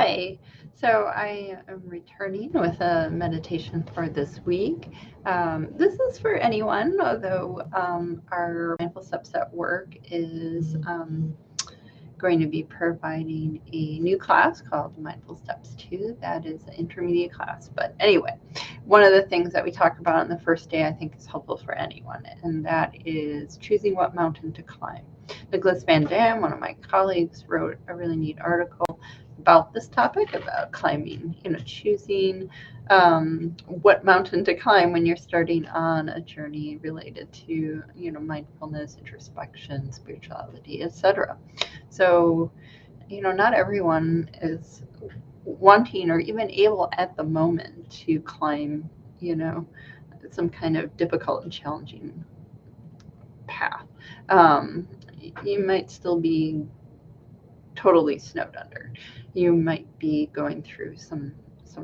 Hi. So I am returning with a meditation for this week. This is for anyone, although our Mindful Steps at Work is going to be providing a new class called Mindful Steps 2. That is an intermediate class. But anyway, one of the things that we talk about on the first day I think is helpful for anyone, and that is choosing what mountain to climb. Nicholas Van Dam, one of my colleagues, wrote a really neat article about this topic, about climbing, choosing what mountain to climb when you're starting on a journey related to, mindfulness, introspection, spirituality, etc. So, not everyone is wanting or even able at the moment to climb, some kind of difficult and challenging path. You might still be totally snowed under. You might be going through some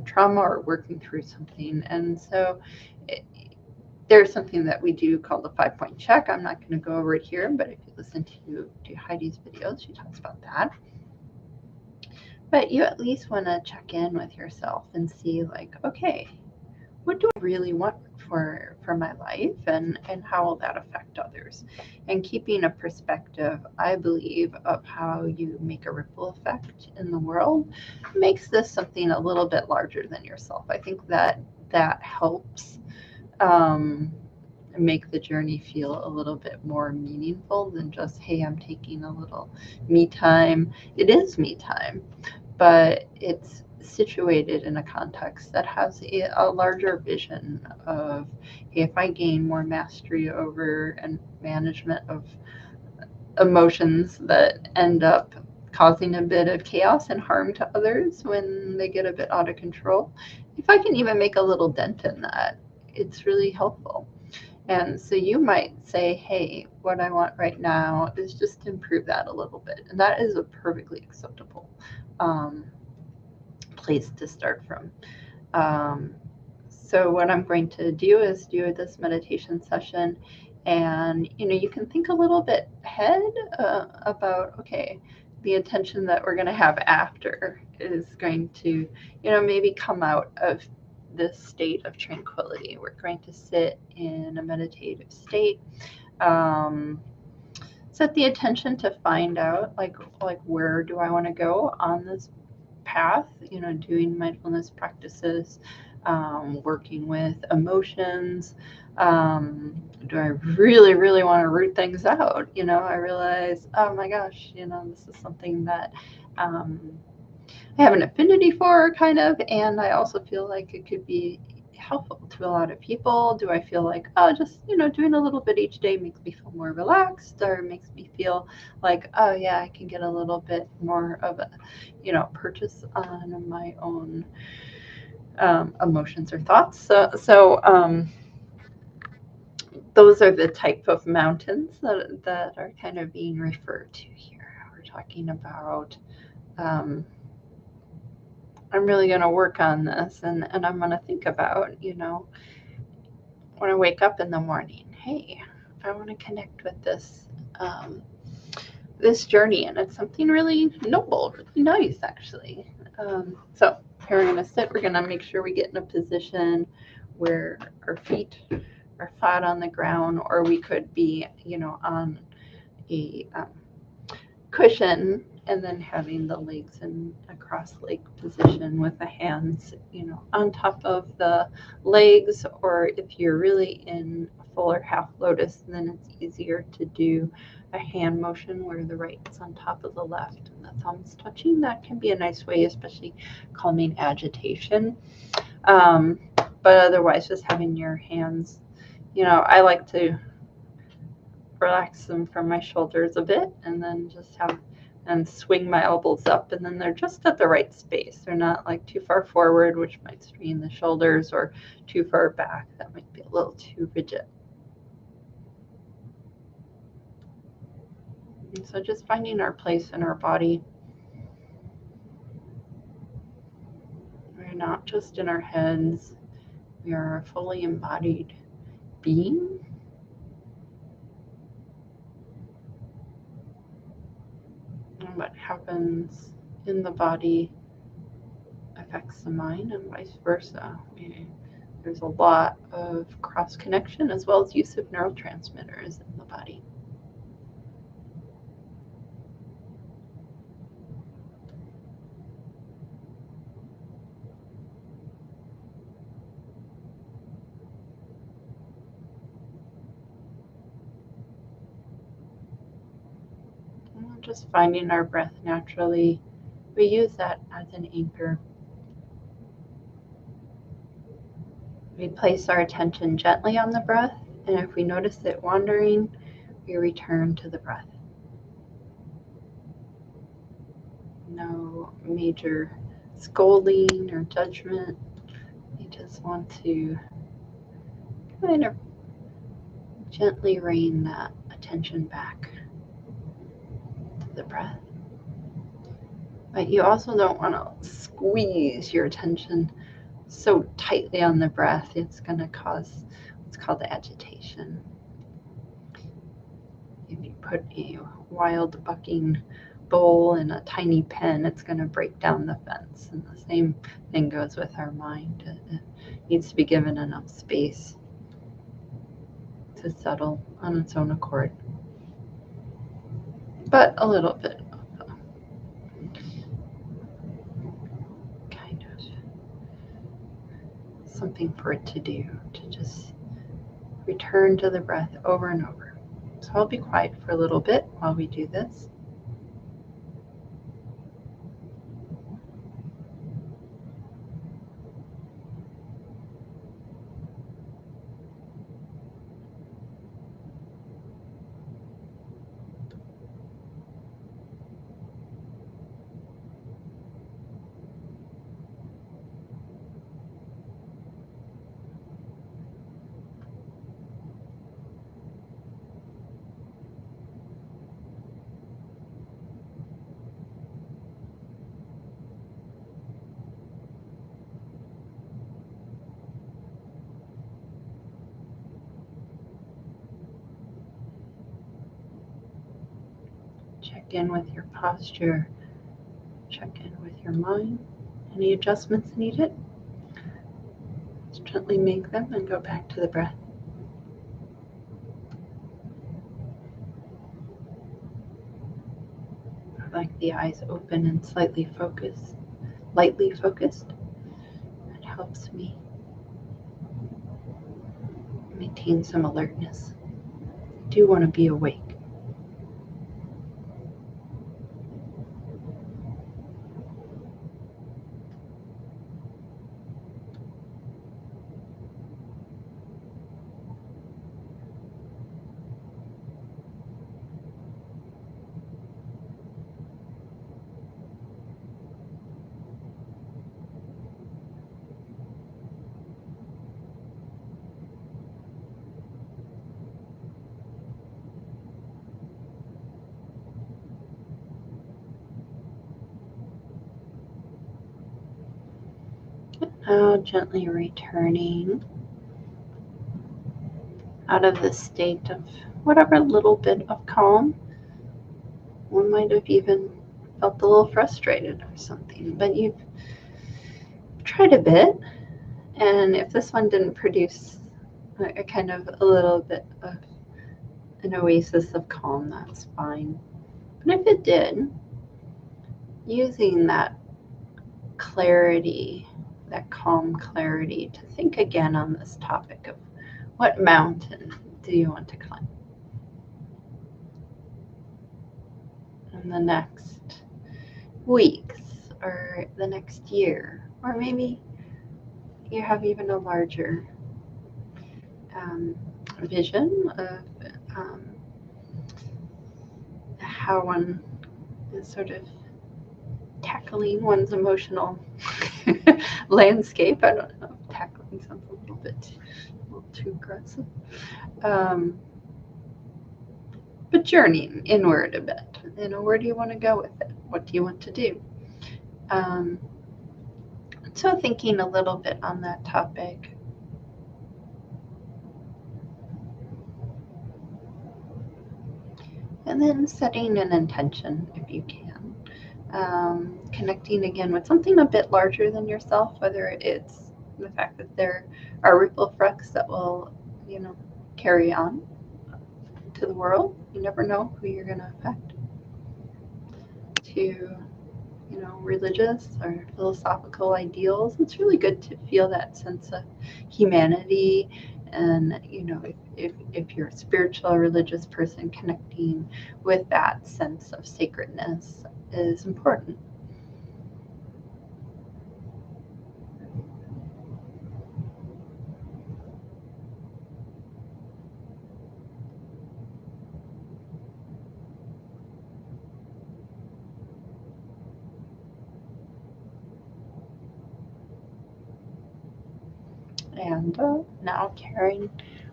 trauma or working through something, and so there's something that we do called the 5-point check. I'm not going to go over it here, but if you listen to Heidi's videos, she talks about that. But you at least want to check in with yourself and see, like, okay, what do I really want for my life, and how will that affect others? And keeping a perspective, I believe, of how you make a ripple effect in the world makes this something a little bit larger than yourself. I think that helps make the journey feel a little bit more meaningful than just, hey, I'm taking a little me time. It is me time, but it's situated in a context that has a larger vision of, hey, if I gain more mastery over and management of emotions that end up causing a bit of chaos and harm to others when they get a bit out of control, if I can even make a little dent in that, it's really helpful. And so you might say, hey, what I want right now is just to improve that a little bit. And that is a perfectly acceptable place to start from. So what I'm going to do is do this meditation session, and you can think a little bit ahead about, okay, the intention that we're going to have after is going to, maybe come out of this state of tranquility. We're going to sit in a meditative state. Set the intention to find out, like where do I want to go on this path, doing mindfulness practices, working with emotions. Do I really, really want to root things out? I realize, oh my gosh, this is something that I have an affinity for, kind of, and I also feel like it could be helpful to a lot of people. Do I feel like, oh, just, doing a little bit each day makes me feel more relaxed, or makes me feel like, oh yeah, I can get a little bit more of a, purchase on my own emotions or thoughts. So those are the type of mountains that are kind of being referred to here. We're talking about, I'm really going to work on this, and I'm going to think about, when I wake up in the morning, hey, I want to connect with this journey, and it's something really noble, really nice, actually. So here we're going to sit. We're going to make sure we get in a position where our feet are flat on the ground, or we could be, on a cushion, and then having the legs in a cross-leg position with the hands, on top of the legs. Or if you're really in a full or half lotus, then it's easier to do a hand motion where the right is on top of the left and the thumbs touching. That can be a nice way, especially calming agitation. But otherwise, just having your hands, I like to relax them from my shoulders a bit, and then just have and swing my elbows up, and then they're just at the right space. They're not like too far forward, which might strain the shoulders, or too far back, that might be a little too rigid. And so just finding our place in our body. We're not just in our heads. We are a fully embodied being. And what happens in the body affects the mind and vice versa. There's a lot of cross connection as well as use of neurotransmitters in the body. And just finding our breath naturally, we use that as an anchor. We place our attention gently on the breath, and if we notice it wandering, we return to the breath. No major scolding or judgment. We just want to kind of gently rein that attention back to the breath. But you also don't want to squeeze your attention so tightly on the breath. It's going to cause what's called agitation. If you put a wild bucking bull in a tiny pen, it's going to break down the fence. And the same thing goes with our mind. It needs to be given enough space to settle on its own accord. But a little bit of kind of something for it to do, to just return to the breath over and over. So I'll be quiet for a little bit while we do this. Check in with your posture, check in with your mind. Any adjustments needed? Just gently make them and go back to the breath. I like the eyes open and slightly focused, lightly focused. It helps me maintain some alertness. I do want to be awake. Now gently returning out of the state of whatever little bit of calm. One might have even felt a little frustrated or something, but you've tried a bit, and if this one didn't produce a kind of a little bit of an oasis of calm, that's fine. But if it did, using that clarity, that calm clarity, to think again on this topic of what mountain do you want to climb in the next weeks or the next year, or maybe you have even a larger vision of how one is sort of tackling one's emotional landscape. I don't know, tackling sounds a little too aggressive. But journeying inward a bit. Where do you want to go with it? What do you want to do? So thinking a little bit on that topic. And then setting an intention if you can. connecting again with something a bit larger than yourself, whether it's the fact that there are ripple effects that will, carry on to the world. You never know who you're going to affect. To, religious or philosophical ideals, it's really good to feel that sense of humanity. And, if you're a spiritual or religious person, connecting with that sense of sacredness is important. And now carrying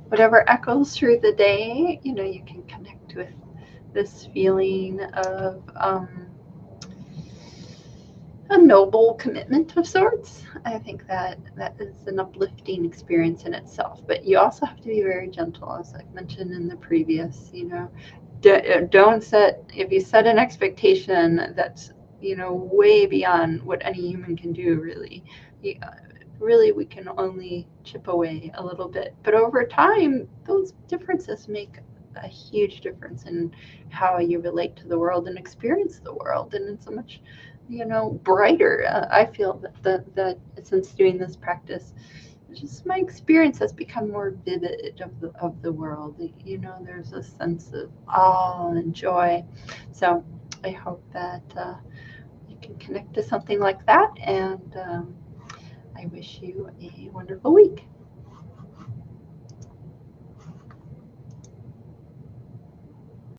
whatever echoes through the day, you can connect with this feeling of a noble commitment of sorts. I think that is an uplifting experience in itself. But you also have to be very gentle, as I've mentioned in the previous, don't set, if you set an expectation that's, way beyond what any human can do, really, really we can only chip away a little bit. But over time, those differences make a huge difference in how you relate to the world and experience the world. And it's so much, brighter. I feel that since doing this practice, just my experience has become more vivid of the world. There's a sense of awe and joy. So I hope that you can connect to something like that. And I wish you a wonderful week.